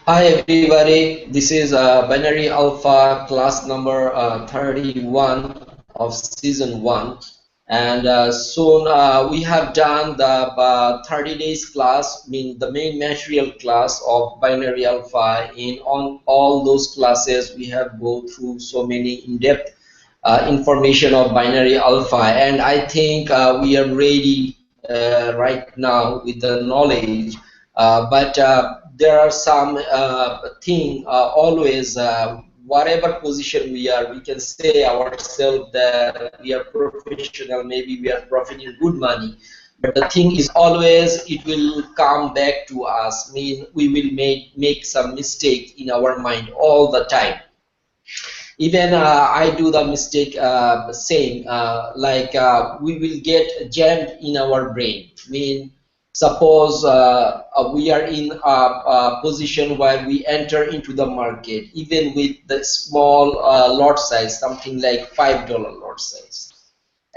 Hi everybody, this is Binary Alpha class number 31 of season 1, and soon we have done the 30 days class, mean the main material class of Binary Alpha. In on all those classes we have go through so many in-depth information of Binary Alpha, and I think we are ready right now with the knowledge, but there are some thing always whatever position we are, we can say ourselves that we are professional, maybe we are profiting good money, but the thing is always it will come back to us, mean we will make some mistake in our mind all the time. Even I do the mistake saying we will get jammed in our brain. Mean suppose we are in a position where we enter into the market, even with the small lot size, something like $5 lot size.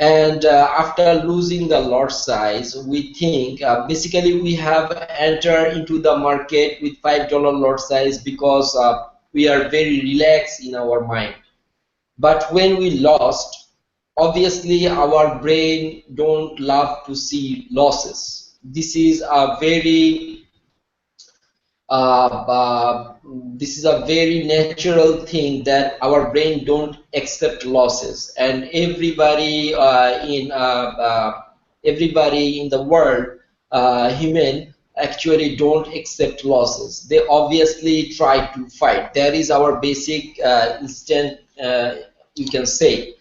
And after losing the lot size, we think basically we have entered into the market with $5 lot size because we are very relaxed in our mind. But when we lost, obviously our brain don't love to see losses. This is a very uh, uh, this is a very natural thing that our brain don't accept losses, and everybody in the world, human, actually don't accept losses. They obviously try to fight. That is our basic instinct, you can say.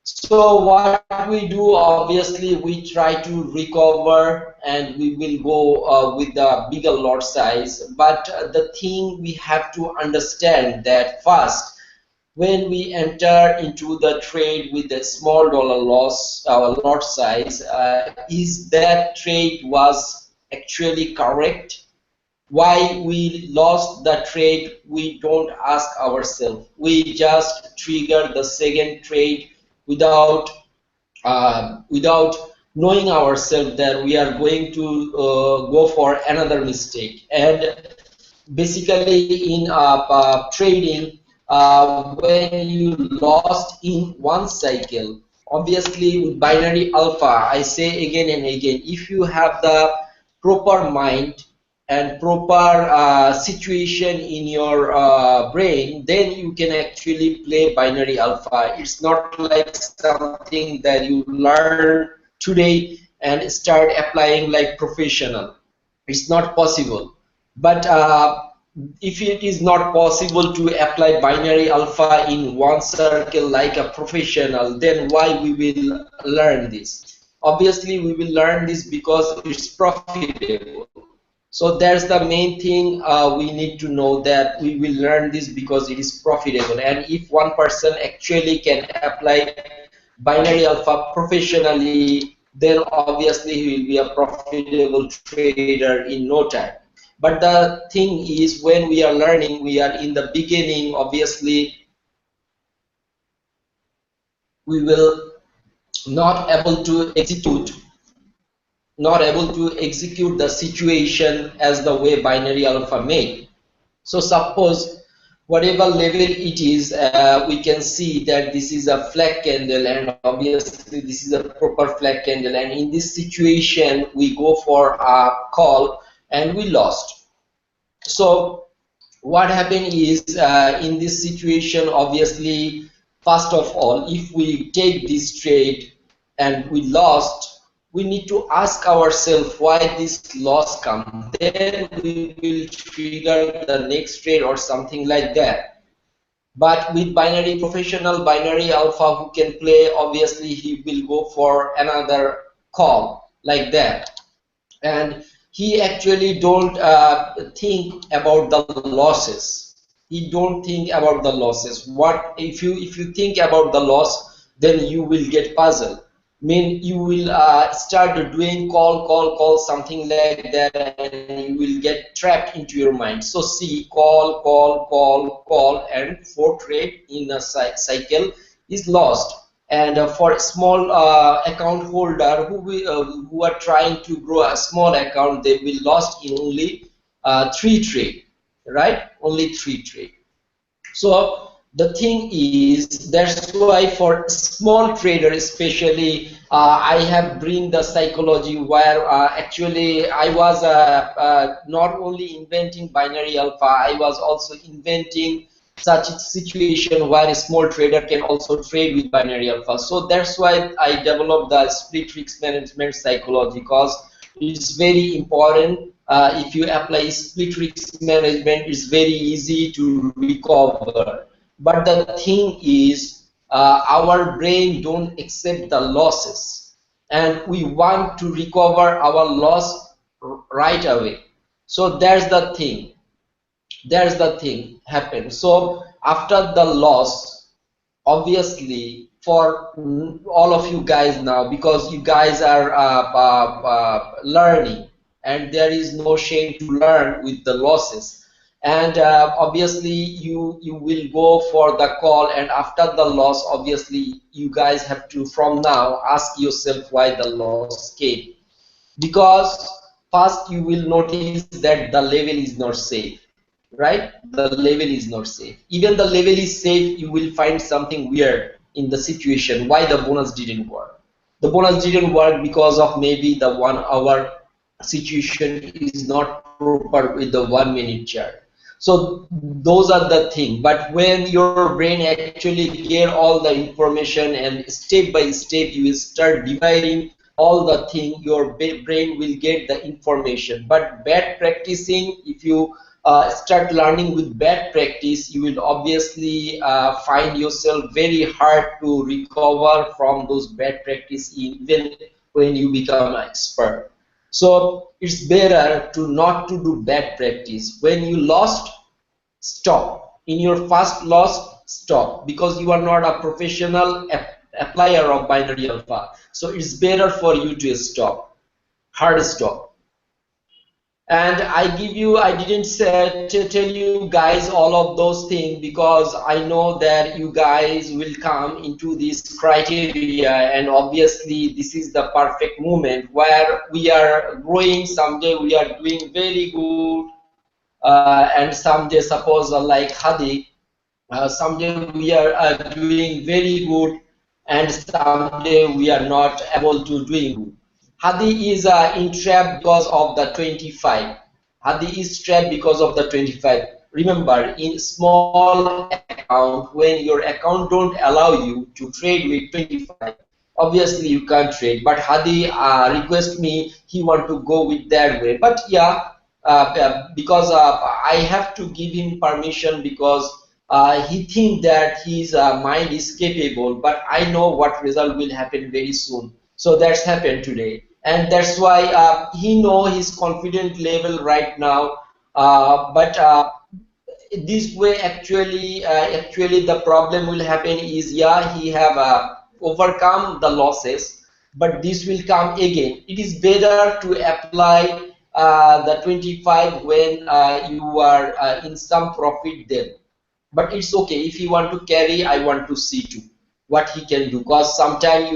So what we do, obviously, we try to recover and we will go with the bigger lot size. But the thing we have to understand that first, when we enter into the trade with a small dollar loss, our lot size, is that trade was actually correct? Why we lost the trade, we don't ask ourselves. We just trigger the second trade without knowing ourselves that we are going to go for another mistake. And basically in trading, when you lost in one cycle, obviously with binary alpha, I say again and again, if you have the proper mind and proper situation in your brain, then you can actually play binary alpha. It's not like something that you learn today and start applying like professional. It's not possible. But if it is not possible to apply binary alpha in one circle like a professional, then why we will learn this? Obviously we will learn this because it's profitable. So that's the main thing we need to know, that we will learn this because it is profitable. And if one person actually can apply binary alpha professionally, then obviously he will be a profitable trader in no time. But the thing is, when we are learning, we are in the beginning, obviously we will not able to execute not able to execute the situation as the way binary alpha made. So suppose whatever level it is, we can see that this is a flag candle, and obviously this is a proper flag candle, and in this situation we go for a call and we lost. So what happened is, in this situation, obviously, first of all, if we take this trade and we lost, we need to ask ourselves why this loss come. Then we will trigger the next trade or something like that. But with binary professional, binary alpha who can play, obviously he will go for another call like that. And he actually don't think about the losses. He don't think about the losses. What if you think about the loss, then you will get puzzled. Mean you will start doing call something like that, and you will get trapped into your mind. So see, call, and for trade in a cycle is lost. And for a small account holder who are trying to grow a small account, they will lost in only 3 trade. right? Only 3 trade. So the thing is, that's why for small trader especially, I have bring the psychology where actually I was not only inventing binary alpha, I was also inventing such a situation where a small trader can also trade with binary alpha. So that's why I developed the split risk management psychology, because it's very important. If you apply split risk management, it's very easy to recover. But the thing is, our brain don't accept the losses, and we want to recover our loss right away. So there's the thing. There's the thing happen. So after the loss, obviously for all of you guys now, because you guys are learning, and there is no shame to learn with the losses, and obviously you will go for the call, and after the loss, obviously you guys have to from now ask yourself why the loss came, because first you will notice that the level is not safe, right? The level is not safe. Even the level is safe, you will find something weird in the situation why the bonus didn't work. The bonus didn't work because of maybe the 1 hour situation is not proper with the 1 minute chart. So those are the thing. But when your brain actually get all the information, and step by step you will start dividing all the thing, your brain will get the information. But bad practicing, if you start learning with bad practice, you will obviously find yourself very hard to recover from those bad practice even when you become an expert. So it's better to not to do bad practice. When you lost, stop. In your first loss, stop, because you are not a professional applier of binary alpha. So it's better for you to stop, hard stop. And I didn't say to tell you guys all of those things, because I know that you guys will come into this criteria, and obviously this is the perfect moment where we are growing. Someday we are doing very good, and someday, suppose like Hadi, someday we are doing very good, and someday we are not able to doing good. Hadi is in trap because of the 25. Hadi is trapped because of the 25. Remember, in small account, when your account don't allow you to trade with 25, obviously you can't trade. But Hadi request me, he want to go with that way. But yeah, because I have to give him permission, because he think that his mind is capable, but I know what result will happen very soon. So that's happened today, and that's why he know his confident level right now. But this way, actually the problem will happen is, yeah, he have overcome the losses, but this will come again. It is better to apply the 25 when you are in some profit then. But it's okay if you want to carry. I want to see too what he can do, because sometimes,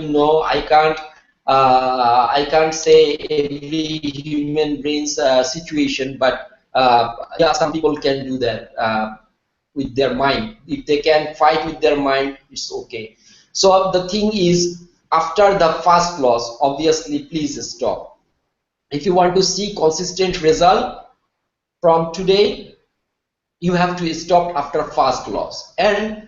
I can't say every human brain's situation, but yeah, some people can do that with their mind. If they can fight with their mind, it's okay. So the thing is, after the first loss, obviously please stop. If you want to see consistent result from today, you have to stop after first loss, and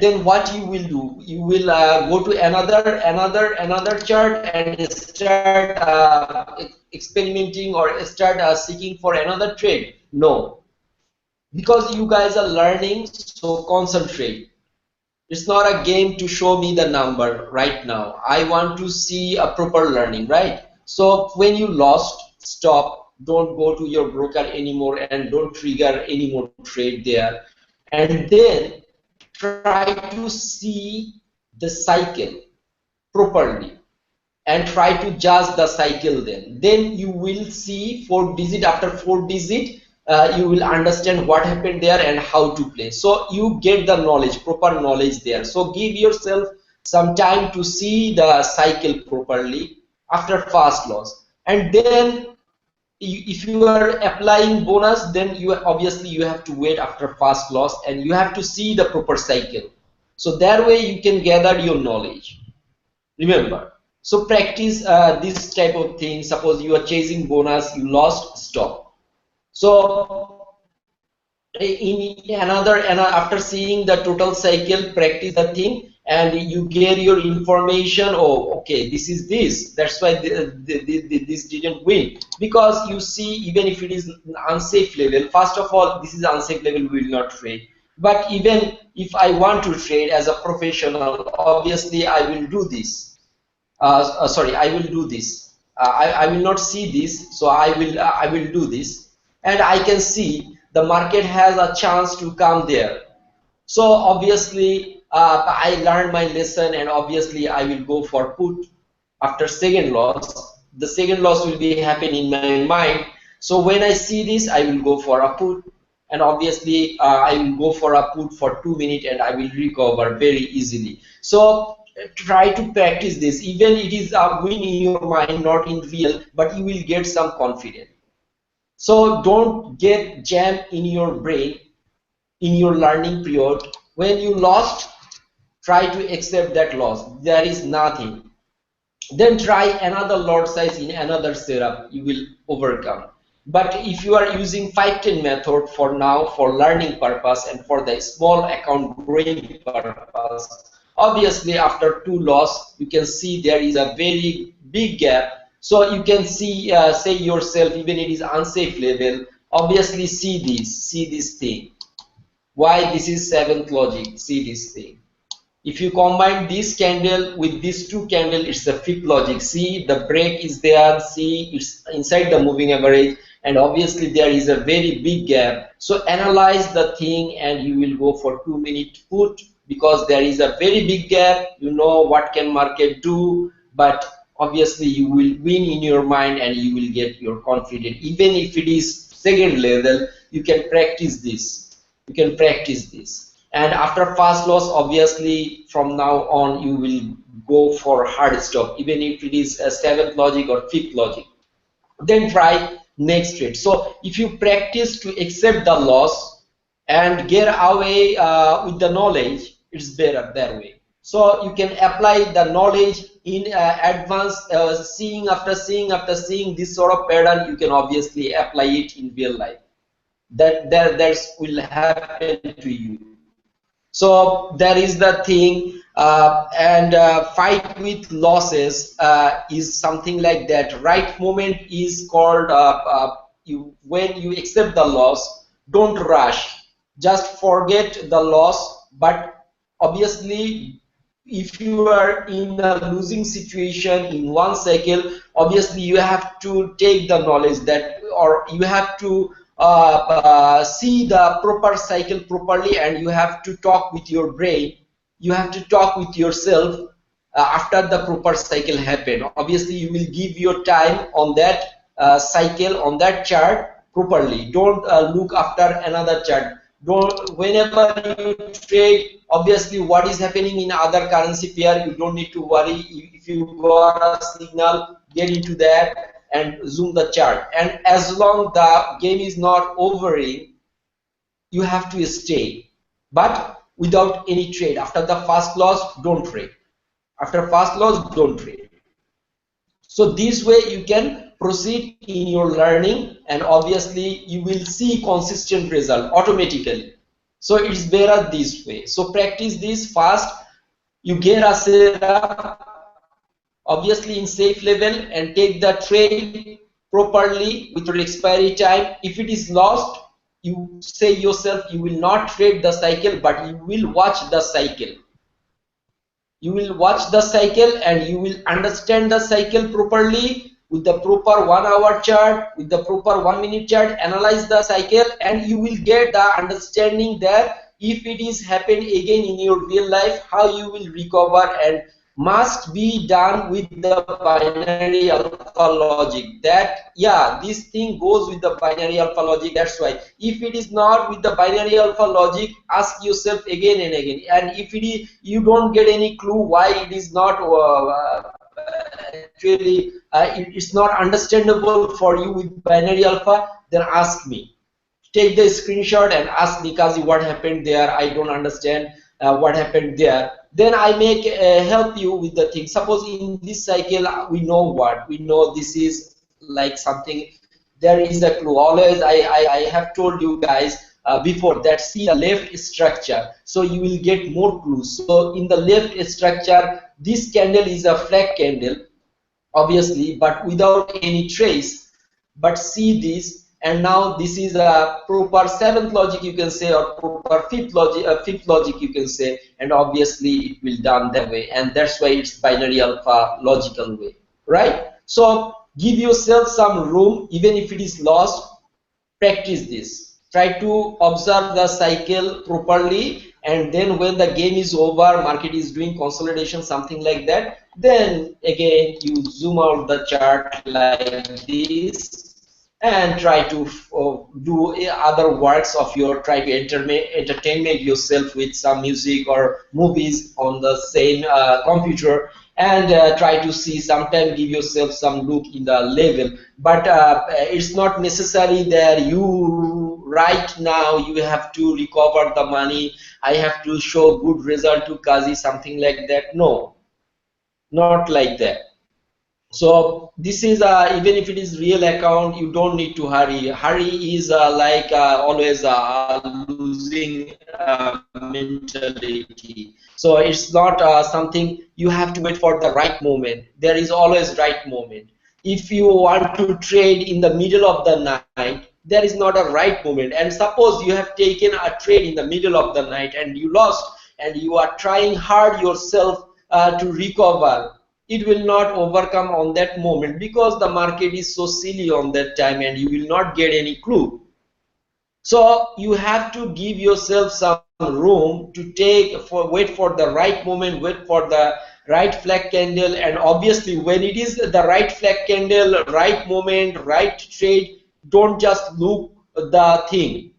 then what you will do, you will go to another chart and start experimenting, or start seeking for another trade. No, because you guys are learning, so concentrate. It's not a game to show me the number right now. I want to see a proper learning, right? So when you lost, stop. Don't go to your broker anymore, and don't trigger any more trade there. And then try to see the cycle properly, and try to judge the cycle. Then you will see 4 digit after 4 digit. You will understand what happened there and how to play, so you get the knowledge, proper knowledge there. So give yourself some time to see the cycle properly after fast loss, and then if you are applying bonus, then you obviously you have to wait after fast loss and you have to see the proper cycle. So that way you can gather your knowledge. Remember. So practice this type of thing. Suppose you are chasing bonus, you lost, stop. So after seeing the total cycle, practice the thing and you get your information. Oh, okay, this is this, that's why this didn't win, because you see, even if it is unsafe level, first of all, this is unsafe level, we will not trade. But even if I want to trade as a professional, obviously I will do this. Sorry, I will do this. I will not see this, so I will do this, and I can see the market has a chance to come there. So obviously, I learned my lesson, and obviously I will go for put after second loss. The second loss will be happen in my mind. So when I see this, I will go for a put, and obviously I will go for a put for 2 minutes, and I will recover very easily. So try to practice this. Even it is a win in your mind, not in real, but you will get some confidence. So don't get jammed in your brain in your learning period. When you lost, try to accept that loss. There is nothing. Then try another lot size in another setup. You will overcome. But if you are using 5-10 method for now for learning purpose and for the small account growing purpose, obviously after two loss, you can see there is a very big gap. So you can see, say yourself, even it is unsafe level, obviously see this thing. Why this is seventh logic? See this thing. If you combine this candle with these two candles, it's the fifth logic. See, the break is there. See, it's inside the moving average, and obviously there is a very big gap. So analyze the thing, and you will go for 2-minute put, because there is a very big gap. You know what can market do, but obviously you will win in your mind, and you will get your confidence. Even if it is second level, you can practice this. You can practice this, and after fast loss, obviously from now on you will go for hard stop, even if it is a seventh logic or fifth logic. Then try next trade. So if you practice to accept the loss and get away with the knowledge, it's better that way. So you can apply the knowledge in advance, seeing after seeing this sort of pattern, you can obviously apply it in real life. That will happen to you. So that is the thing, and fight with losses is something like that. Right moment is called when you accept the loss, don't rush, just forget the loss. But obviously if you are in a losing situation in one cycle, obviously you have to take the knowledge that, or you have to see the proper cycle properly, and you have to talk with your brain, you have to talk with yourself after the proper cycle happen. Obviously you will give your time on that cycle, on that chart properly. Don't look after another chart. Don't, whenever you trade, obviously what is happening in other currency pair, you don't need to worry. If you got a signal, get into that and zoom the chart, and as long the game is not overing, you have to stay, but without any trade. After the first loss, don't trade. After first loss, don't trade. So this way you can proceed in your learning, and obviously you will see consistent result automatically. So it's better this way. So practice this fast. You get a setup obviously in safe level, and take the trade properly with your expiry time. If it is lost, you say yourself you will not trade the cycle, but you will watch the cycle. You will watch the cycle and you will understand the cycle properly with the proper 1 hour chart, with the proper 1 minute chart. Analyze the cycle and you will get the understanding that if it is happen again in your real life, how you will recover, and must be done with the binary alpha logic. That, yeah, this thing goes with the binary alpha logic. That's why if it is not with the binary alpha logic, ask yourself again and again. And if it is, you don't get any clue why it is not actually it's not understandable for you with binary alpha, then ask me. Take the screenshot and ask Nikazi what happened there. I don't understand what happened there. Then I make help you with the thing. Suppose in this cycle we know what we know. This is like something. There is a clue. Always I have told you guys before that see the left structure. So you will get more clues. So in the left structure, this candle is a flag candle, obviously, but without any trace. But see this, and now this is a proper seventh logic, you can say, or proper fifth logic, you can say, and obviously it will done that way, and that's why it's binary alpha logical way, right? So give yourself some room, even if it is lost. Practice this. Try to observe the cycle properly, and then when the game is over, market is doing consolidation, something like that, then again you zoom out the chart like this and try to do other works of your, try to entertain yourself with some music or movies on the same computer, and try to see, sometime give yourself some look in the level. But it's not necessary that you right now you have to recover the money, I have to show good result to Kazi, something like that. No, not like that. So this is even if it is real account, you don't need to hurry. Hurry is like always losing mentality. So it's not something you have to wait for the right moment. There is always right moment. If you want to trade in the middle of the night, there is not a right moment. And suppose you have taken a trade in the middle of the night and you lost, and you are trying hard yourself to recover, it will not overcome on that moment, because the market is so silly on that time and you will not get any clue. So you have to give yourself some room to wait for the right moment, wait for the right flag candle, and obviously when it is the right flag candle, right moment, right trade, don't just look the thing.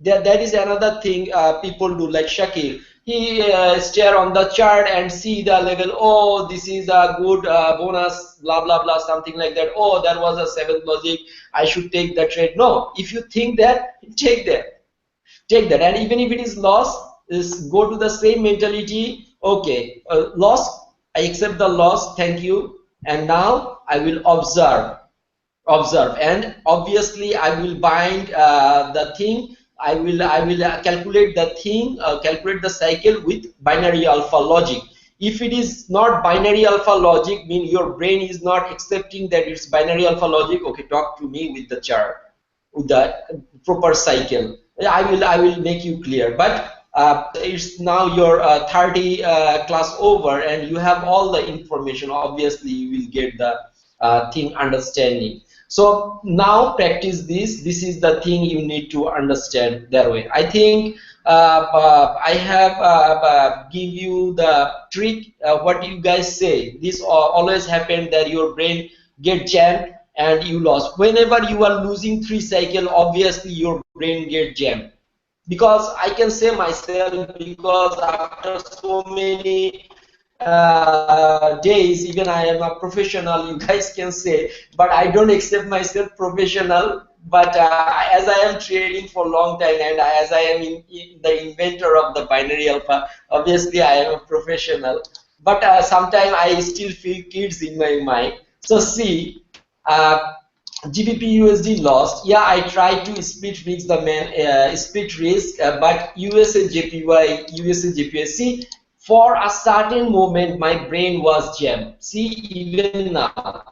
That is another thing people do, like Shakir. He stare on the chart and see the level. Oh, this is a good bonus, blah blah blah, something like that. Oh, that was a seventh logic, I should take the trade. No, if you think that, take that, and even if it is loss, is go to the same mentality. Okay, loss, I accept the loss, thank you, and now I will observe, and obviously I will bind the thing. I will calculate the thing, calculate the cycle with binary alpha logic. If it is not binary alpha logic, mean your brain is not accepting that it's binary alpha logic. Okay, talk to me with the chart, with the proper cycle. I will make you clear. But it's now your 30 class over, and you have all the information. Obviously you will get the thing understanding. So now practice this. This is the thing you need to understand that way. I think I have give you the trick. What you guys say? This always happen that your brain get jammed and you lost. Whenever you are losing 3 cycle, obviously your brain get jammed. Because I can say myself, because after so many days, even I am a professional, you guys can say, but I don't accept myself professional. But as I am trading for a long time, and as I am in the inventor of the binary alpha, obviously I am a professional. But sometimes I still feel kids in my mind. So see, GBP USD lost. Yeah, I tried to split risk the split risk, but USA JPY, USA JPY. See, for a certain moment, my brain was jammed. See, even now,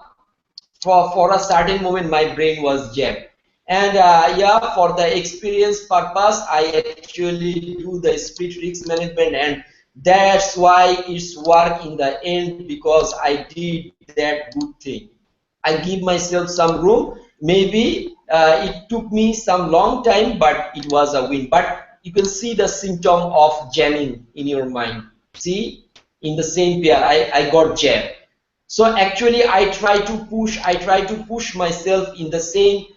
for a certain moment, my brain was jammed. And yeah, for the experience purpose, I actually do the split risk management, and that's why it's work in the end, because I did that good thing. I give myself some room. Maybe it took me some long time, but it was a win. But you can see the symptom of jamming in your mind. See, in the same pair, I got jammed. So actually, I try to push myself in the same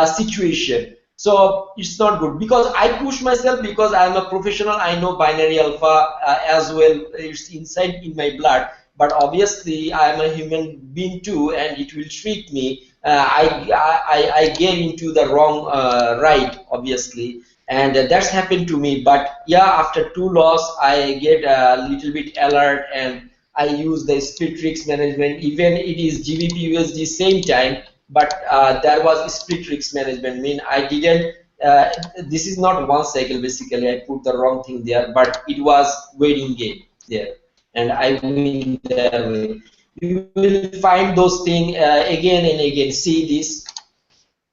situation. So it's not good, because I push myself because I am a professional. I know binary alpha as well. It's inside in my blood. but obviously I'm a human being too, and it will trick me. I get into the wrong ride, obviously, and that's happened to me. But yeah, after two loss, I get a little bit alert, and I use the split risk management. Even it is GBP USD same time, but there was split risk management. Mean I didn't. This is not one cycle. Basically, I put the wrong thing there, but it was waiting game there, and I win that way. You will find those things again and again. See this,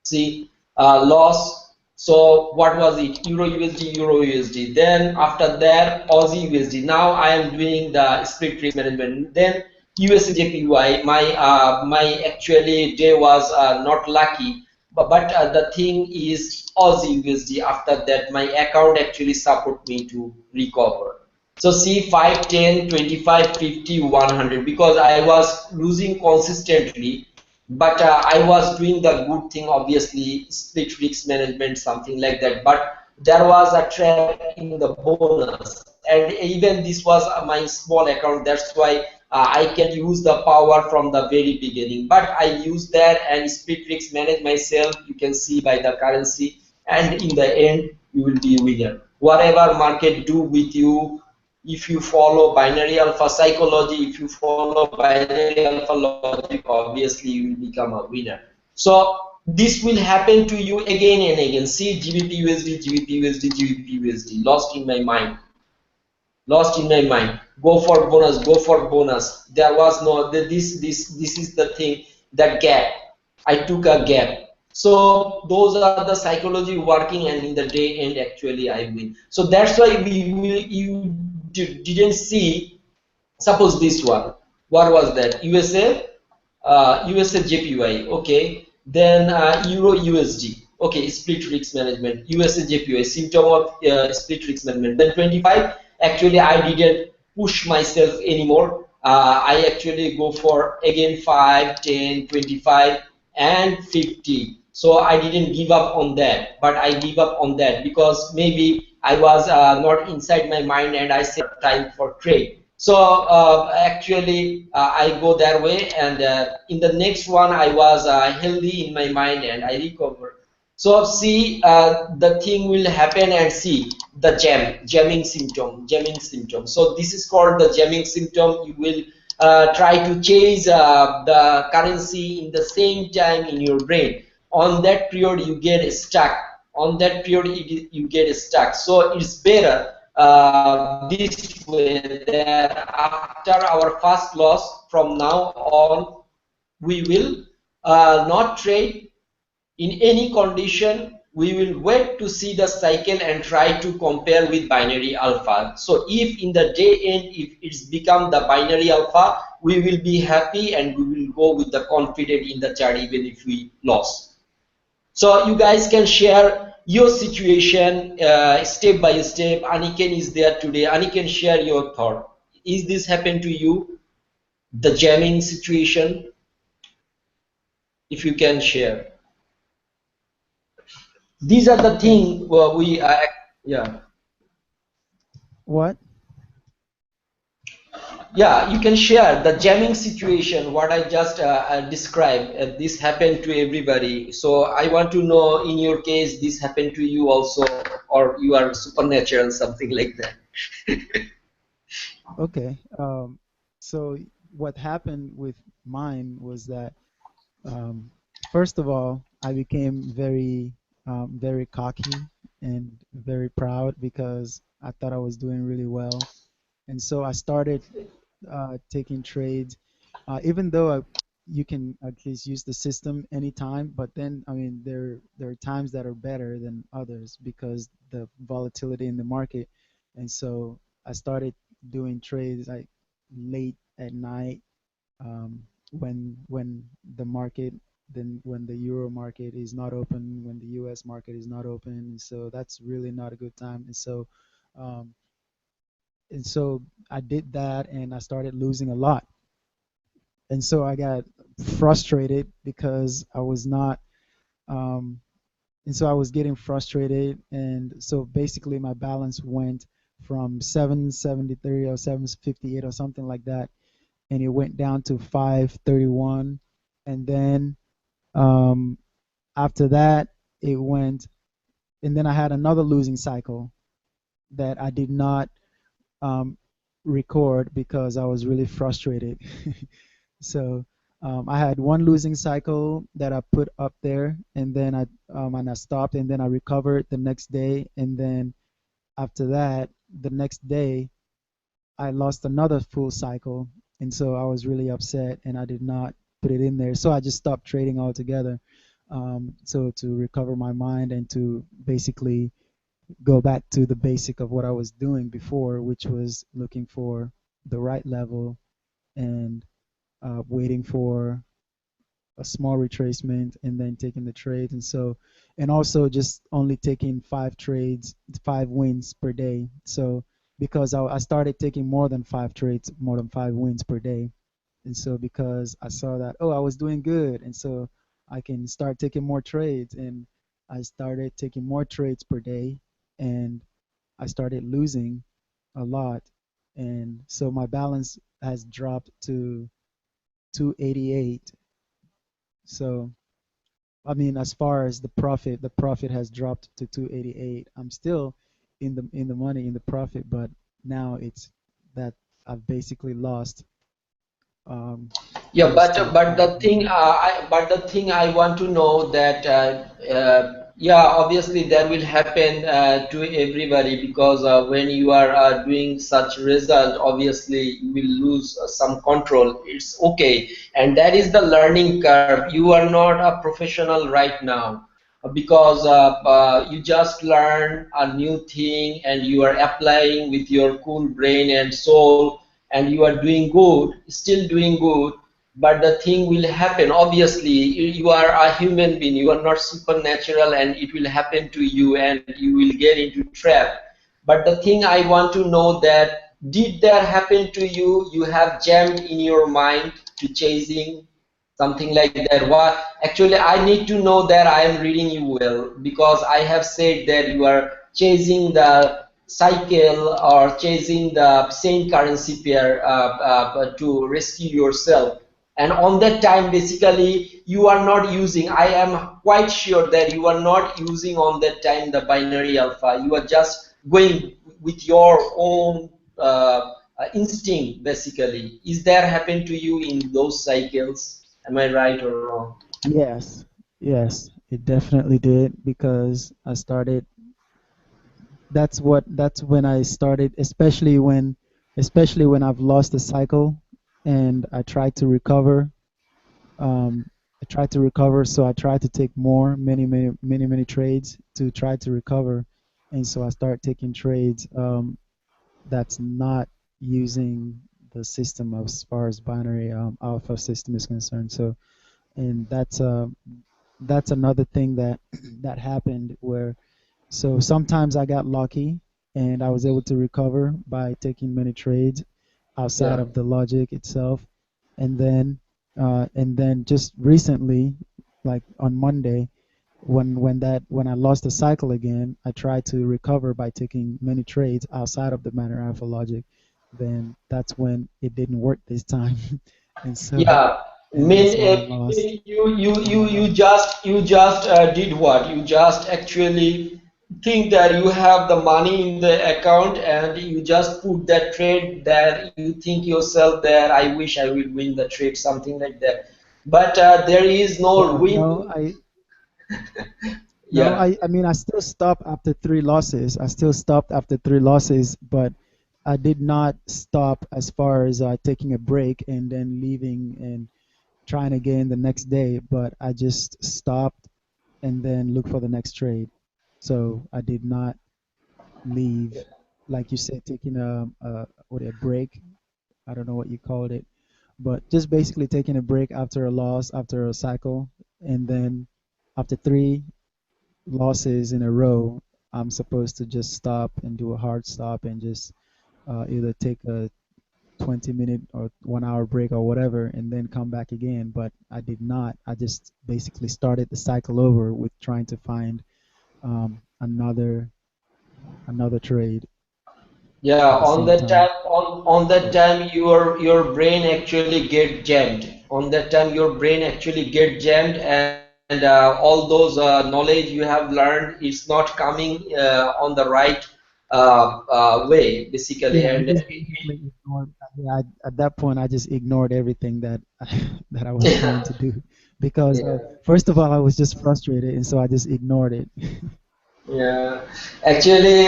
see loss. So what was it? Euro USD, Euro USD. Then after that, Aussie USD. Now I am doing the split risk management. Then USD my actually day was not lucky, but the thing is Aussie USD. After that, my account actually support me to recover. So see 5, 10, 25, 50, 100 because I was losing consistently, but I was doing the good thing, obviously split risk management, something like that. But there was a trap in the bonus, and even this was my small account. That's why I can use the power from the very beginning. But I use that and split risk manage myself. You can see by the currency, and in the end, you will be a winner. Whatever market do with you, if you follow binary alpha psychology, if you follow binary alpha logic, obviously you will become a winner. So this will happen to you again and again. See GBP USD, GBP USD, GBP USD. Lost in my mind. Lost in my mind. Go for bonus. Go for bonus. There was no this is the thing, that gap. I took a gap. So those are the psychology working, and in the day end actually I win. So that's why we will you didn't see. Suppose this one. What was that? USA, USA JPY. Okay. Then Euro USD. Okay, split risk management. USA JPY. Symptom of split risk management. Then 25. Actually, I didn't push myself anymore. I actually go for again 5, 10, 25, and 50. So I didn't give up on that, but I give up on that because maybe I was not inside my mind, and I set time for trade. So actually, I go that way, and in the next one, I was healthy in my mind, and I recover. So see, the thing will happen, and see the jamming symptom. So this is called the jamming symptom. You will try to chase the currency in the same time in your brain. On that period, you get stuck. On that period, you get stuck. So it's better this way, that after our first loss, from now on, we will not trade in any condition. We will wait to see the cycle and try to compare with binary alpha. So if in the day end, if it's become the binary alpha, we will be happy, and we will go with the confident in the chart even if we lost. So you guys can share your situation step by step. Aniken is there today. Aniken, share your thought. Is this happened to you? The jamming situation, if you can share. These are the Okay. things we yeah. What? Yeah, you can share the jamming situation, what I just described. This happened to everybody. So I want to know, in your case, this happened to you also, or you are supernatural, something like that. Okay. So what happened with mine was that um, first of all, I became very cocky and very proud because I thought I was doing really well, and so I started taking trades, even though you can at least use the system anytime. But then, I mean, there are times that are better than others because the volatility in the market, and so I started doing trades like late at night, when the market, then when the euro market is not open, when the US market is not open, and so that's really not a good time. Um, and so I did that, and I started losing a lot, and so I got frustrated because I was not, um, and so I was getting frustrated, and so basically my balance went from 773 or 758 or something like that and it went down to 531, and then um, after that it went, and then I had another losing cycle that I did not um, record because I was really frustrated. So I had one losing cycle that I put up there, and I stopped, and then I recovered the next day, and then after that, the next day I lost another full cycle, and so I was really upset, and I did not put it in there. So I just stopped trading altogether. So to recover my mind and to basically go back to the basic of what I was doing before, which was looking for the right level and waiting for a small retracement and then taking the trade. And so, and also just only taking 5 trades, 5 wins per day. So because I started taking more than 5 trades, more than 5 wins per day. And so because I saw that, oh, I was doing good, and so I can start taking more trades, and I started taking more trades per day, and I started losing a lot. And so my balance has dropped to 288. So I mean, as far as the profit has dropped to 288. I'm still in the money, in the profit, but now it's that I've basically lost Yeah, close but to but the thing 500. but the thing I want to know that yeah, obviously that will happen to everybody because when you are doing such result, obviously you will lose some control. It's okay, and that is the learning curve. You are not a professional right now because you just learn a new thing and you are applying with your cool brain and soul, and you are doing good, still doing good. But the thing will happen, obviously you are a human being, you are not supernatural, and it will happen to you and you will get into trap. But the thing I want to know that did that happen to you, you have jammed in your mind to chasing something like that? What actually I need to know that I am reading you well, because I have said that you are chasing the cycle or chasing the same currency pair to rescue yourself, and on that time basically you are not using, I am quite sure that you are not using on that time the binary alpha, you are just going with your own instinct basically. Is that happen to you in those cycles? Am I right or wrong? Yes, yes, it definitely did because I started. That's when I started, especially when I've lost a cycle and I try to recover. Um, I try to recover, so I try to take many trades to try to recover, and so I start taking trades that's not using the system as far as binary alpha system is concerned. So, and that's another thing that that happened where so sometimes I got lucky and I was able to recover by taking many trades outside Yeah. of the logic itself. And then just recently, like on Monday, when I lost the cycle again, I tried to recover by taking many trades outside of the Manor Alpha logic. Then that's when it didn't work this time, and so Yeah, and mean that's why I lost. you just did what? You just actually think that you have the money in the account and you just put that trade there. You think yourself that I wish I will win the trade, something like that. But there is no No, win. no, I no, Yeah, I mean I still stopped after 3 losses. I still stopped after 3 losses, but I did not stop as far as taking a break and then leaving and trying again the next day. But I just stopped and then look for the next trade. So I did not leave, like you said, taking a break. I don't know what you called it, but just basically taking a break after a loss, after a cycle, and then after 3 losses in a row, I'm supposed to just stop and do a hard stop and just either take a 20-minute or 1 hour break or whatever and then come back again. But I did not. I just basically started the cycle over with trying to find another trade. Yeah, at the on same that time. time, on that time, your brain actually get jammed. On that time, your brain actually get jammed, and all those knowledge you have learned is not coming on the right way, basically. Yeah, And I just basically ignored. Yeah, at that point, I just ignored everything that that I was yeah, trying to do because yeah. first of all, I was just frustrated, and so I just ignored it. Yeah, actually,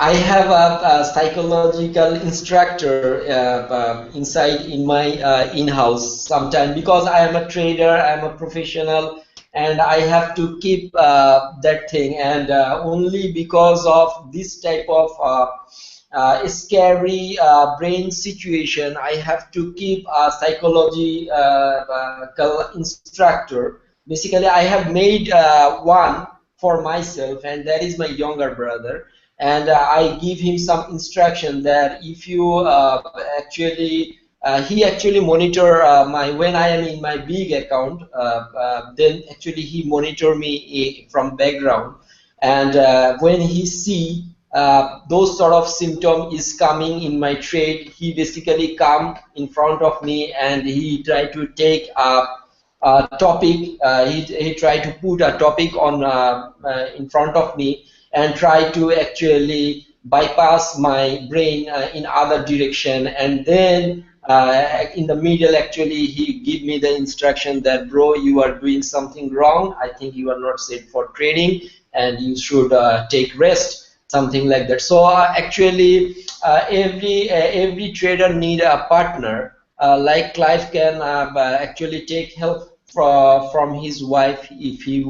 I have a psychological instructor inside in my in-house sometime because I am a trader, I am a professional, and I have to keep that thing. And only because of this type of scary brain situation, I have to keep a psychological instructor. Basically, I have made one for myself, and that is my younger brother. And I give him some instruction that if you he actually monitor my when I am in my big account, then actually he monitor me from background, and when he see those sort of symptom is coming in my trade, he basically come in front of me and he try to take a topic. He tried to put a topic on in front of me and try to actually bypass my brain in other direction. And then in the middle, actually, he give me the instruction that, bro, you are doing something wrong. I think you are not safe for trading, and you should take rest, something like that. So actually, every trader need a partner. Like Clive can actually take help from his wife if he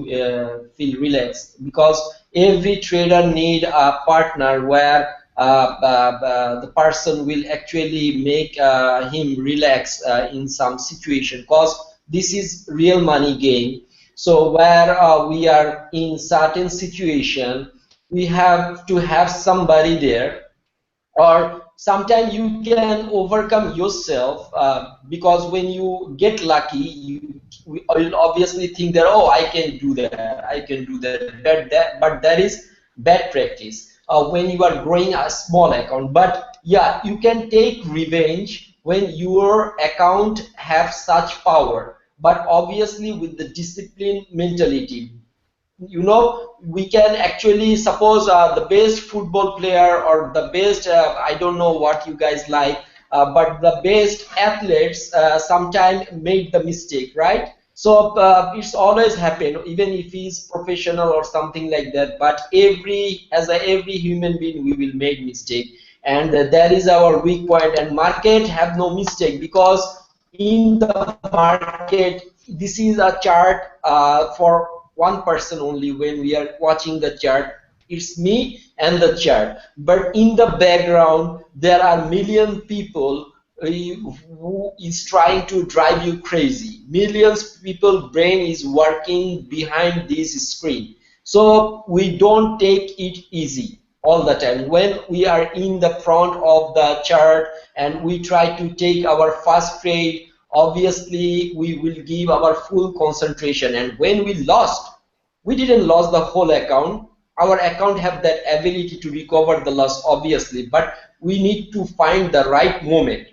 feel relaxed, because every trader need a partner where the person will actually make him relax in some situation, because this is real money game. So where we are in certain situation, we have to have somebody there, or sometimes you can overcome yourself, because when you get lucky, you will obviously think that, oh, I can do that, I can do that, but that is bad practice when you are growing a small account. But yeah, you can take revenge when your account have such power, but obviously with the discipline mentality. We can actually suppose the best football player or the best I don't know what you guys like, but the best athletes sometimes make the mistake, right? So it's always happen, even if he's professional or something like that. But every human being, we will make mistake, and that is our weak point. And market have no mistake, because in the market, this is a chart for one person only. When we are watching the chart, it's me and the chart, but in the background there are million people who is trying to drive you crazy. Millions people brain is working behind this screen. So we don't take it easy all the time. When we are in the front of the chart and we try to take our first trade, obviously we will give our full concentration. And when we lost, we didn't lose the whole account. Our account have that ability to recover the loss, obviously, but we need to find the right moment.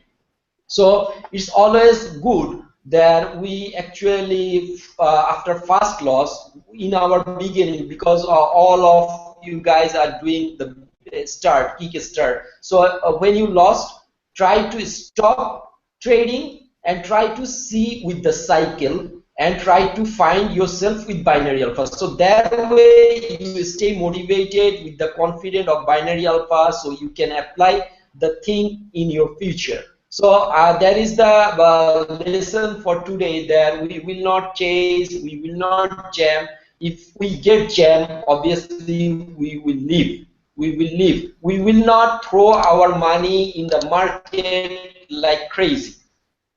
So it's always good that we actually, after first loss in our beginning, because all of you guys are doing the kick start. So when you lost, try to stop trading and try to see with the cycle, and try to find yourself with binary alpha. So that way you stay motivated with the confidence of binary alpha, so you can apply the thing in your future. So that is the lesson for today, that we will not chase, we will not jam. If we get jammed, obviously we will leave. We will leave. We will not throw our money in the market like crazy.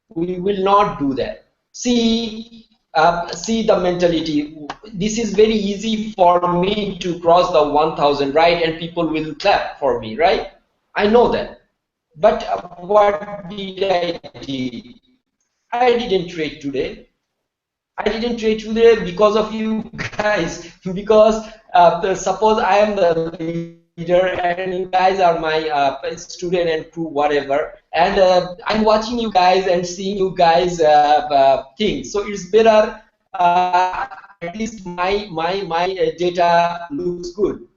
We will not do that. See the mentality. This is very easy for me to cross the 1000, right? And people will clap for me, right? I know that. But what did I do? I didn't trade today. I didn't trade today because of you guys. Because suppose I am the leader leader, and you guys are my student and crew, whatever. And I'm watching you guys and seeing you guys think. So it's better. At least my data looks good,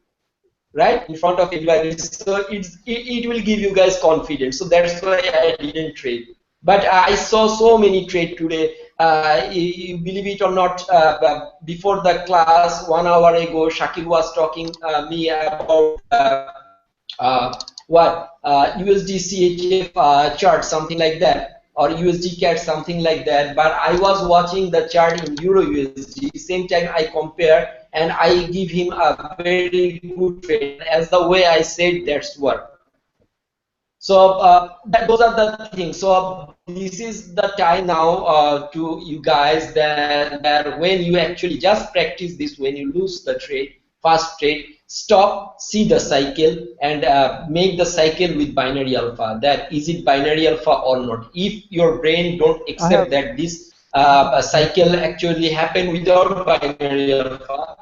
right, in front of everybody. So it will give you guys confidence. So that's why I didn't trade. But I saw so many trade today. You believe it or not, before the class 1 hour ago, Shakir was talking me about what USD CHF chart, something like that, or USD CAD, something like that. But I was watching the chart in Euro USD. Same time I compare and I give him a very good trade. As the way I said, that's what. So those are the things. So this is the time now to you guys that when you actually just practice this, when you lose the trade, fast trade, stop, see the cycle, and make the cycle with binary alpha. That is it binary alpha or not? If your brain don't accept that this cycle actually happen without binary alpha,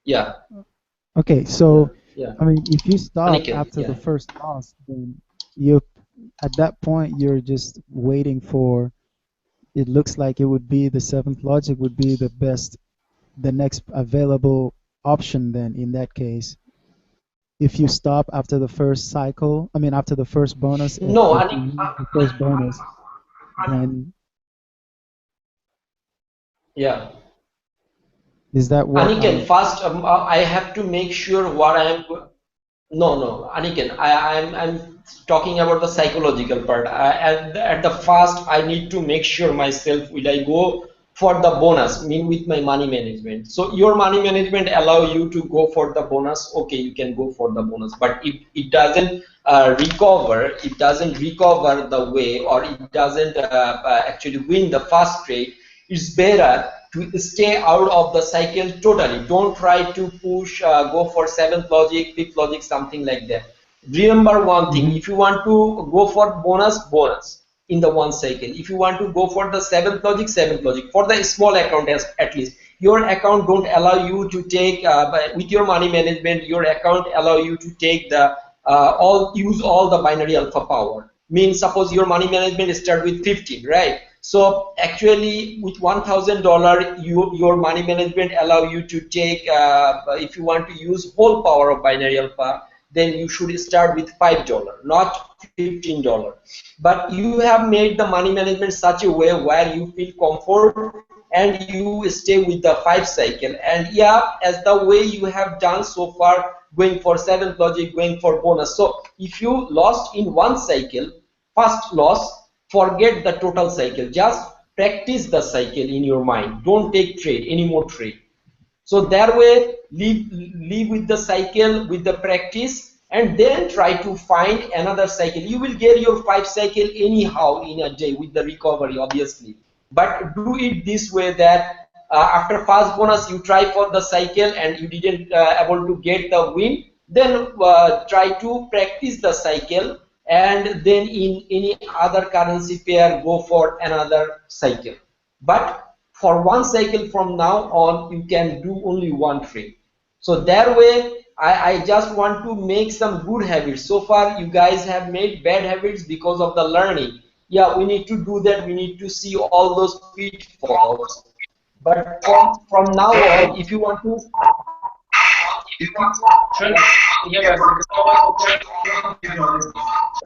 yeah. Okay, so Yeah. I mean, if you stop Aniket, after yeah. the first loss, then you, at that point, you're just waiting for. It looks like it would be the seventh logic would be the best, the next available option. Then in that case, if you stop after the first cycle, I mean after the first bonus, and No, if you use the first bonus, then yeah. is that what? Aniken, first I have to make sure what I am. No, no, Aniken, I'm talking about the psychological part. At the first, I need to make sure myself will I go for the bonus, mean with my money management. So your money management allow you to go for the bonus. Okay, you can go for the bonus, but if it doesn't it doesn't recover the way, or it doesn't actually win the first trade, it's better to stay out of the cycle totally. Don't try to push, go for seventh logic, fifth logic, something like that. Remember one thing: if you want to go for bonus, bonus in the one cycle. If you want to go for the seventh logic, seventh logic. For the small account, at least your account don't allow you to take with your money management. Your account allow you to take the use all the binary alpha power. Means suppose your money management start with 15, right? So actually with $1,000 your money management allow you to take if you want to use whole power of binary alpha, then you should start with $5, not $15. But you have made the money management such a way where you feel comfort and you stay with the 5 cycle. And yeah, as the way you have done so far, going for 7th logic, going for bonus. So if you lost in one cycle, first loss, forget the total cycle. Just practice the cycle in your mind. Don't take trade, any more trade. So that way, live with the cycle, with the practice, and then try to find another cycle. You will get your 5 cycle anyhow in a day with the recovery, obviously. But do it this way that after first bonus, you try for the cycle and you didn't able to get the win. Then try to practice the cycle, and then in any other currency pair, go for another cycle. But for one cycle from now on, you can do only one trade. So that way, I just want to make some good habits. So far, you guys have made bad habits because of the learning. Yeah, we need to do that. We need to see all those pitfalls. But from now on, if you want to,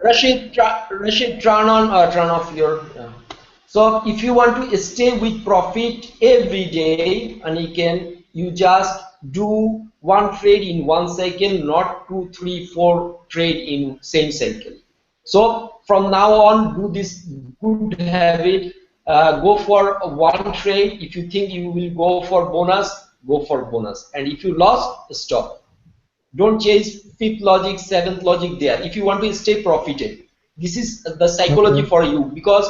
Rashid, turn off your. So if you want to stay with profit every day, and you just do one trade in one cycle, not 2, 3, 4 trade in same cycle. So from now on, do this good habit. Go for one trade. If you think you will go for bonus, go for bonus. And if you lost, stop. Don't chase fifth logic, seventh logic there. If you want to stay profited, this is the psychology Okay. for you, because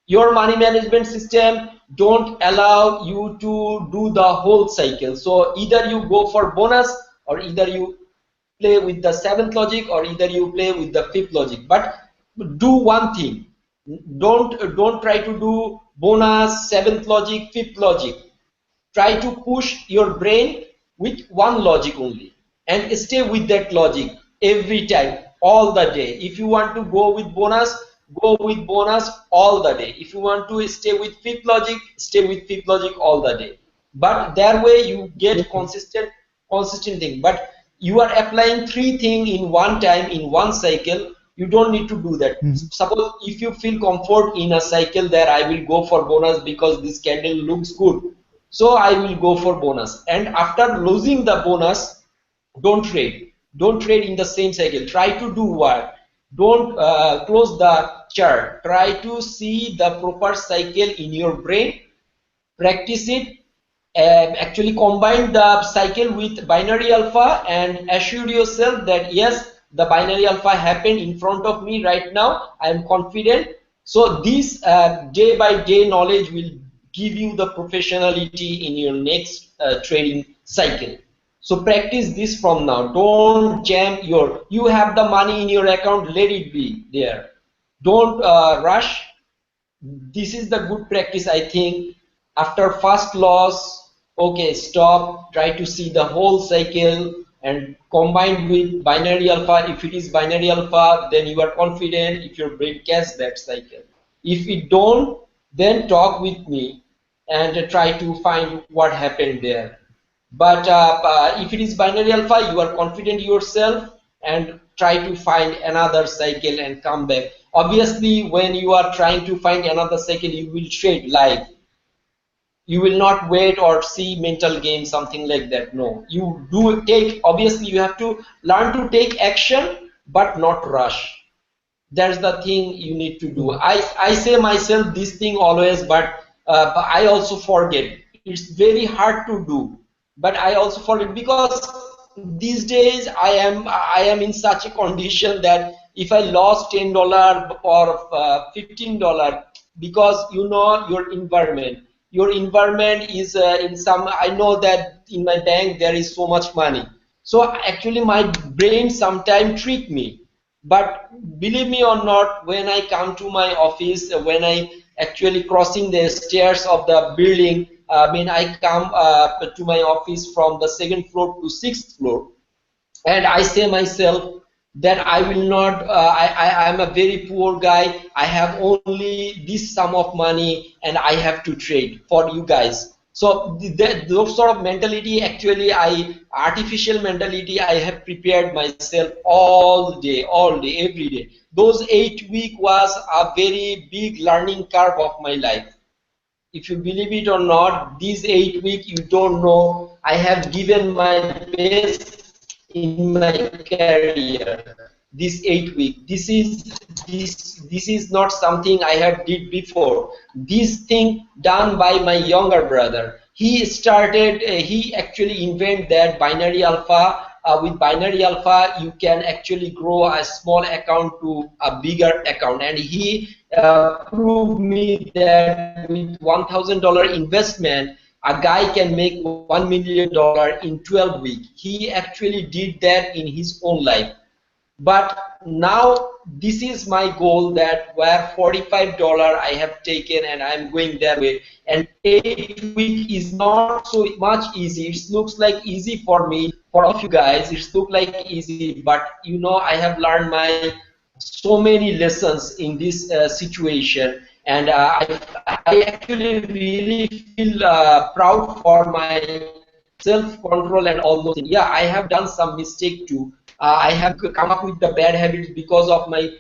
your money management system don't allow you to do the whole cycle. So either you go for bonus, or either you play with the seventh logic, or either you play with the fifth logic. But do one thing. Don't try to do bonus, seventh logic, fifth logic. Try to push your brain with one logic only, and stay with that logic every time, all the day. If you want to go with bonus, go with bonus all the day. If you want to stay with fifth logic, stay with fifth logic all the day. But that way you get consistent thing. But you are applying three things in one time in one cycle. You don't need to do that. Suppose if you feel comfort in a cycle that I will go for bonus because this candle looks good, so I will go for bonus. And after losing the bonus, don't trade. Don't trade in the same cycle. Try to do what? Don't close the chart. Try to see the proper cycle in your brain. Practice it. Actually combine the cycle with binary alpha and assure yourself that yes, the binary alpha happened in front of me right now. I am confident. So this day by day knowledge will give you the professionality in your next trading cycle. So practice this from now. Don't jam you have the money in your account, let it be there. Don't rush. This is the good practice, I think. After first loss, okay, stop, try to see the whole cycle and combined with binary alpha. If it is binary alpha, then you are confident if your brain catches that cycle. If it don't, then talk with me and try to find what happened there. But if it is binary alpha, you are confident yourself and try to find another cycle and come back. Obviously, when you are trying to find another cycle, you will trade live. You will not wait or see mental game, something like that. No, you do take, obviously you have to learn to take action, but not rush. That's the thing you need to do. I say myself this thing always, but I also forget. It's very hard to do, but I also forget because these days I am in such a condition that if I lost $10 or $15, because you know your environment is in some, I know that in my bank there is so much money, so actually my brain sometimes trick me. But believe me or not, when I come to my office, when I actually crossing the stairs of the building, I mean I come to my office from the second floor to sixth floor, and I say myself that I will not, I am a very poor guy, I have only this sum of money and I have to trade for you guys. So those sort of mentality, actually artificial mentality, I have prepared myself all day, every day. Those 8 weeks was a very big learning curve of my life. If you believe it or not, these 8 weeks, you don't know, I have given my best in my career. This 8 weeks, this is not something I have did before. This thing done by my younger brother. He started, he actually invented that binary alpha. With binary alpha, you can actually grow a small account to a bigger account, and he proved me that with $1,000 investment, a guy can make $1 million in 12 weeks. He actually did that in his own life. But now this is my goal, that where $45 I have taken and I'm going that way, and 8 weeks is not so much easy. It looks like easy for me, for all of you guys it looks like easy, but you know I have learned my so many lessons in this situation, and I actually really feel proud for my self-control and all those things. Yeah, I have done some mistake too. I have come up with the bad habits because of my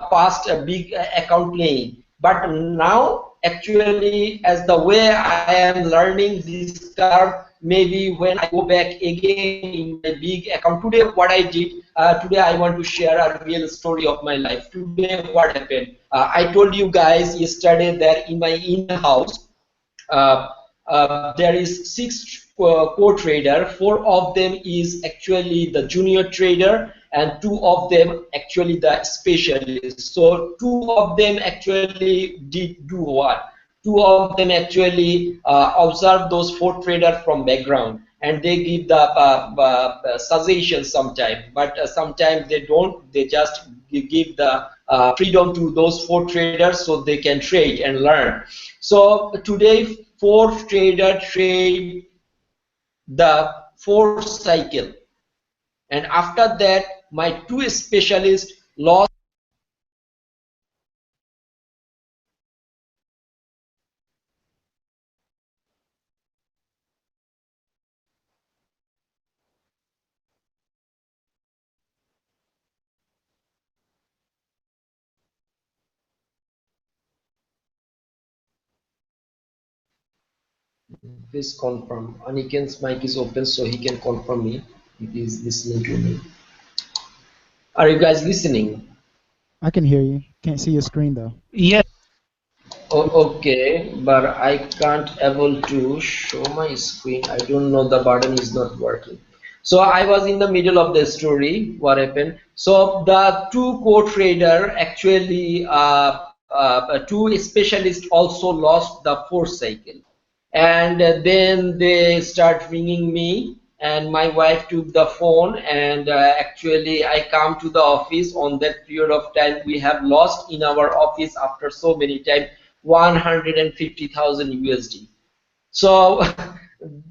past big account playing. But now, actually, as the way I am learning this curve, maybe when I go back again in my big account, today what I did, today I want to share a real story of my life. Today what happened? I told you guys yesterday that in my in-house, there is 6 co-trader. 4 of them is actually the junior trader, and 2 of them actually the specialists. So 2 of them actually did do what? 2 of them actually observe those 4 traders from background, and they give the suggestions sometimes, but sometimes they don't. They just give the freedom to those 4 traders so they can trade and learn. So today 4 trader trade the 4th cycle. and after that my two specialists lost. Please confirm. Aniken's mic is open so he can confirm me if he's listening to me. Are you guys listening? I can hear you. Can't see your screen though. Yes. Oh, okay, but I can't able to show my screen. I don't know, the button is not working. So I was in the middle of the story. What happened? So the two co-trader actually, two specialists also lost the fourth cycle, and then they start ringing me, and my wife took the phone, and actually I come to the office. On that period of time we have lost in our office after so many times 150,000 USD. So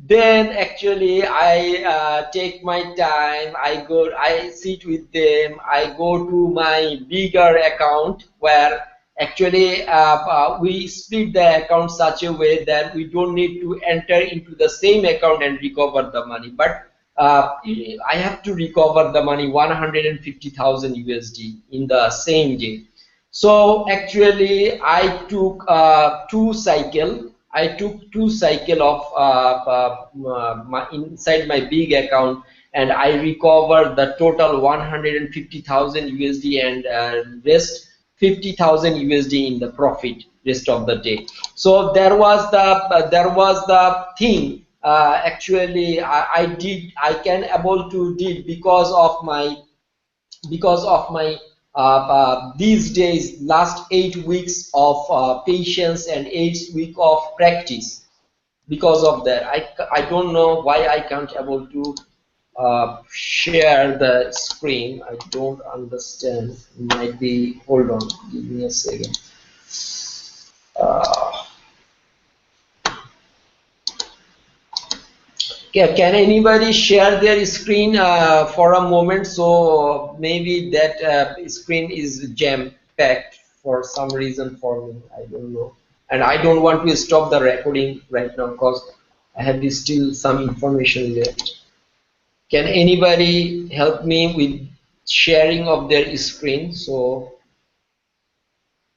then actually I take my time, I sit with them, I go to my bigger account where actually we split the account such a way that we don't need to enter into the same account and recover the money, but I have to recover the money 150,000 USD in the same day. So actually, I took two cycle of inside my big account, and I recovered the total 150,000 USD, and rest 50,000 USD in the profit rest of the day. So there was the thing. Actually, I can able to did because of my these days last 8 weeks of patience and 8 weeks of practice. Because of that I don't know why I can't able to share the screen. I don't understand. Might be, hold on, give me a second. uh, can anybody share their screen for a moment? So maybe that screen is jam packed for some reason for me. I don't know. And I don't want to stop the recording right now because I have still some information left. Can anybody help me with sharing of their screen? So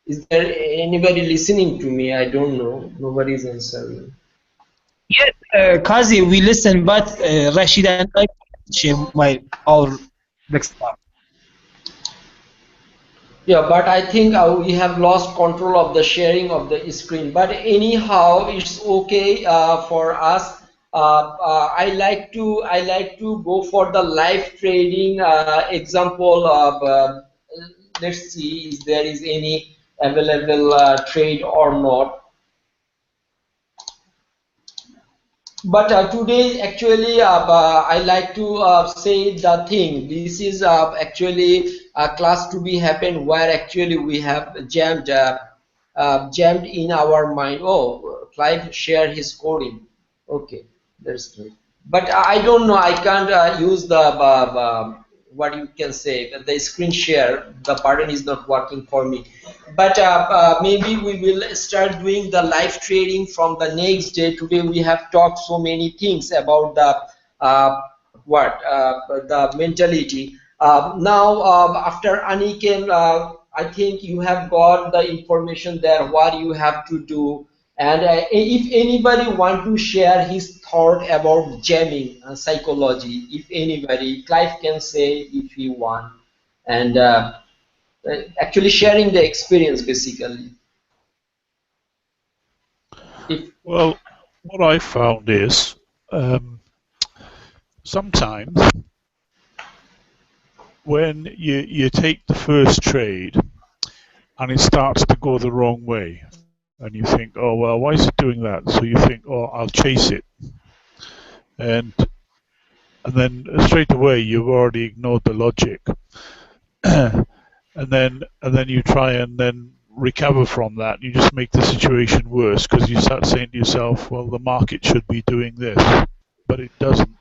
is there anybody listening to me? I don't know. Nobody's answering. Yes, Kazi, we listen, but Rashid and I share our desktop. Yeah, but I think we have lost control of the sharing of the screen. But anyhow, it's okay for us. I like to go for the live trading example of. Let's see if there is any available trade or not. But today, actually, I like to say the thing. This is actually a class to be happen where actually we have jammed in our mind. Oh, Clive share his coding. Okay, that's great. But I don't know. I can't use the what you can say, the screen share. The button is not working for me. But maybe we will start doing the live trading from the next day. Today we have talked so many things about the the mentality. Now after Aniken, I think you have got the information there what you have to do. And if anybody want to share his thought about jamming psychology, if anybody, Clive can say if he want. And actually sharing the experience basically. Well, what I found is sometimes when you take the first trade and it starts to go the wrong way, and you think, oh well, why is it doing that? So you think, oh, I'll chase it, and then straight away you've already ignored the logic, and then you try and then recover from that. You just make the situation worse because you start saying to yourself, well, the market should be doing this, but it doesn't.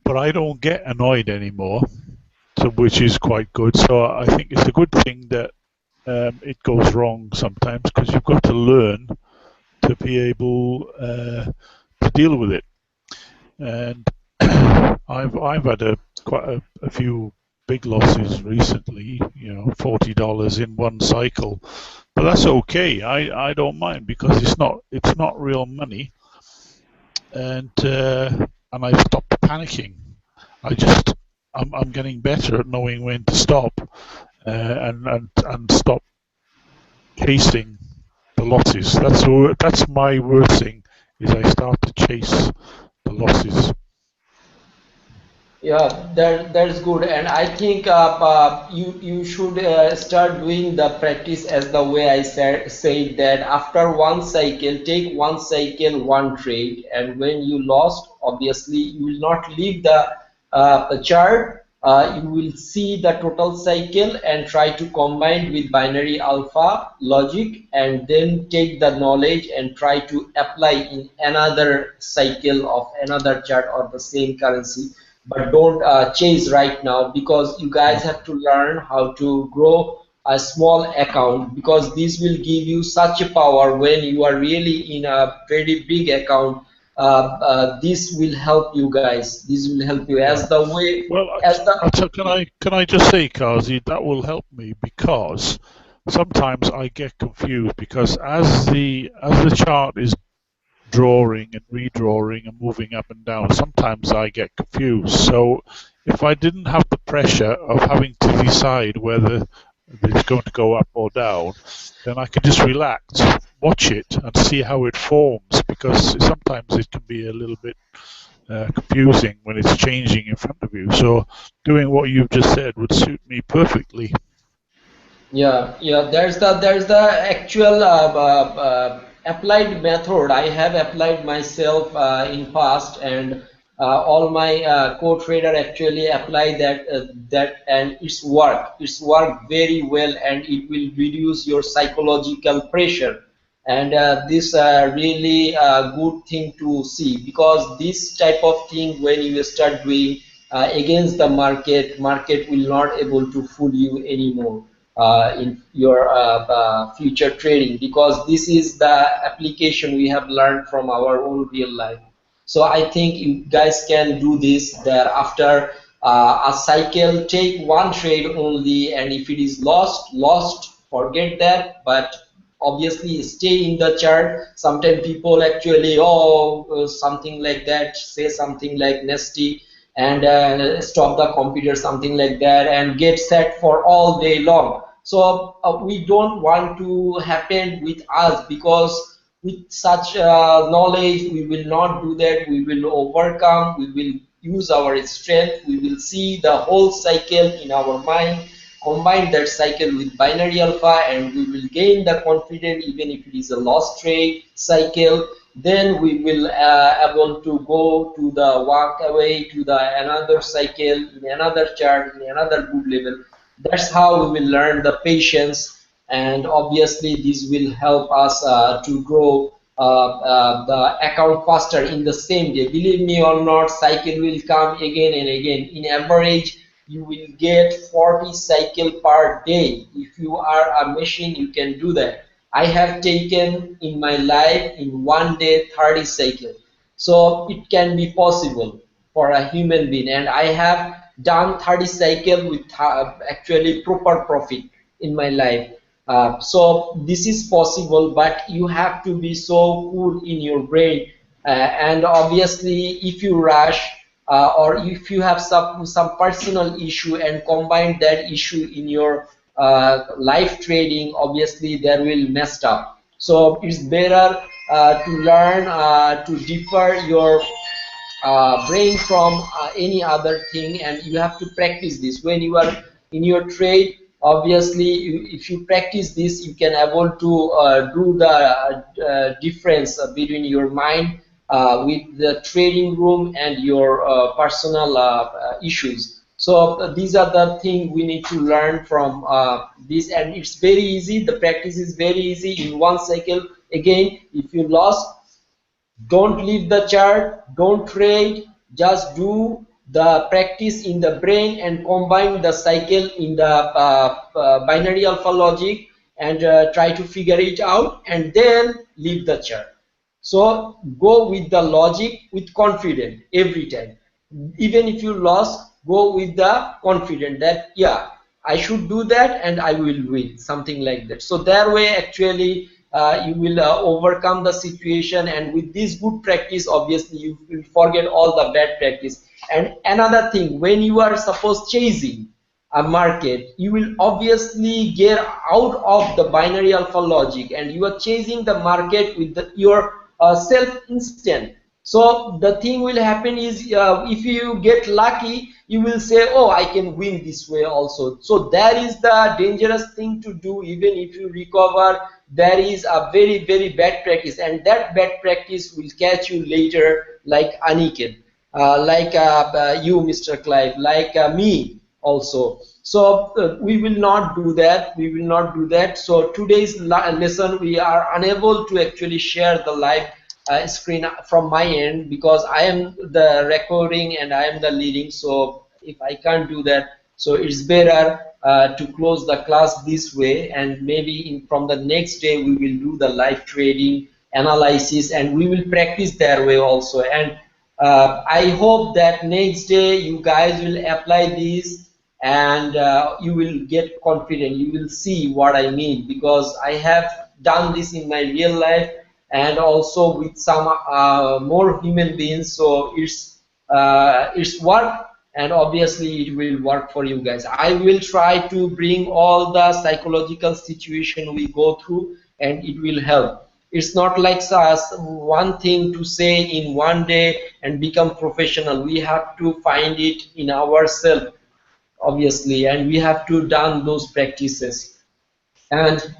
but I don't get annoyed anymore, so which is quite good. So I think it's a good thing that it goes wrong sometimes, because you've got to learn to be able to deal with it. And I've had quite a few big losses recently, $40 in one cycle, but that's okay. I don't mind, because it's not real money, and I've stopped panicking. I'm getting better at knowing when to stop, and stop chasing the losses. That's my worst thing, is I start to chase the losses. Yeah, that's good, and I think you should start doing the practice as the way I said that after one cycle, take one cycle, one trade, and when you lost, obviously you will not leave the chart. You will see the total cycle and try to combine with binary alpha logic, and then take the knowledge and try to apply in another cycle of another chart or the same currency, but don't chase right now, because you guys have to learn how to grow a small account, because this will give you such a power when you are really in a very big account. This will help you guys. This will help you Yeah. as the way Well, as the can I just say, Kazi, that will help me, because sometimes I get confused, because as the chart is drawing and redrawing and moving up and down, sometimes I get confused. So if I didn't have the pressure of having to decide whether it's going to go up or down, then I can just relax, watch it, and see how it forms, because sometimes it can be a little bit confusing when it's changing in front of you. So doing what you've just said would suit me perfectly. Yeah. There's the actual applied method. I have applied myself in past, and all my co-trader actually apply that, and it's work very well, and it will reduce your psychological pressure, and this really good thing to see, because this type of thing, when you start doing against the market will not able to fool you anymore in your future trading, because this is the application we have learned from our own real life. So I think you guys can do this, that after a cycle, take one trade only, and if it is lost, forget that, but obviously stay in the chart. Sometimes people actually, something like that, say something like nasty, and stop the computer, something like that, and get set for all day long. So we don't want to happen with us, because with such knowledge we will not do that. We will overcome, we will use our strength, we will see the whole cycle in our mind, combine that cycle with binary alpha, and we will gain the confidence even if it is a lost trade cycle. Then we will able to go to the walk away to the another cycle in another chart in another good level. That's how we will learn the patience, and obviously this will help us to grow the account faster in the same day. Believe me or not, cycle will come again and again. In average, you will get 40 cycle per day. If you are a machine, you can do that. I have taken in my life in one day 30 cycle. So it can be possible for a human being, and I have done 30 cycle with actually proper profit in my life. So this is possible, but you have to be so cool in your brain. And obviously, if you rush, or if you have some personal issue and combine that issue in your life trading, obviously there will messed up. So it's better to learn to differ your brain from any other thing, and you have to practice this when you are in your trade. Obviously if you practice this, you can able to do the difference between your mind with the trading room and your personal issues. So these are the things we need to learn from this, and it's very easy. The practice is very easy. In one cycle, again, if you lost, don't leave the chart, don't trade, just do the practice in the brain and combine the cycle in the binary alpha logic and try to figure it out and then leave the chart. So go with the logic with confidence every time. Even if you lost, go with the confidence that yeah, I should do that and I will win, something like that. So that way actually you will overcome the situation, and with this good practice obviously you will forget all the bad practice. And another thing, when you are suppose chasing a market, you will obviously get out of the binary alpha logic and you are chasing the market with your self instant. So the thing will happen is if you get lucky, you will say, oh, I can win this way also. So that is the dangerous thing to do. Even if you recover, there is a very very bad practice, and that bad practice will catch you later, like Aniket, you Mr. Clive, like me also. So we will not do that, we will not do that. So today's lesson we are unable to actually share the live screen from my end because I am the recording and I am the leading. So if I can't do that, so it's better to close the class this way, and maybe from the next day we will do the live trading analysis and we will practice that way also. And I hope that next day you guys will apply this and you will get confident. You will see what I mean, because I have done this in my real life and also with some more human beings. So it's work, and obviously it will work for you guys. I will try to bring all the psychological situation we go through, and it will help. It's not like us one thing to say in one day and become professional. We have to find it in ourselves, obviously, and we have to done those practices. And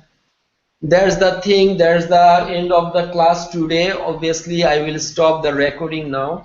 there's the thing, there's the end of the class today. Obviously I will stop the recording now.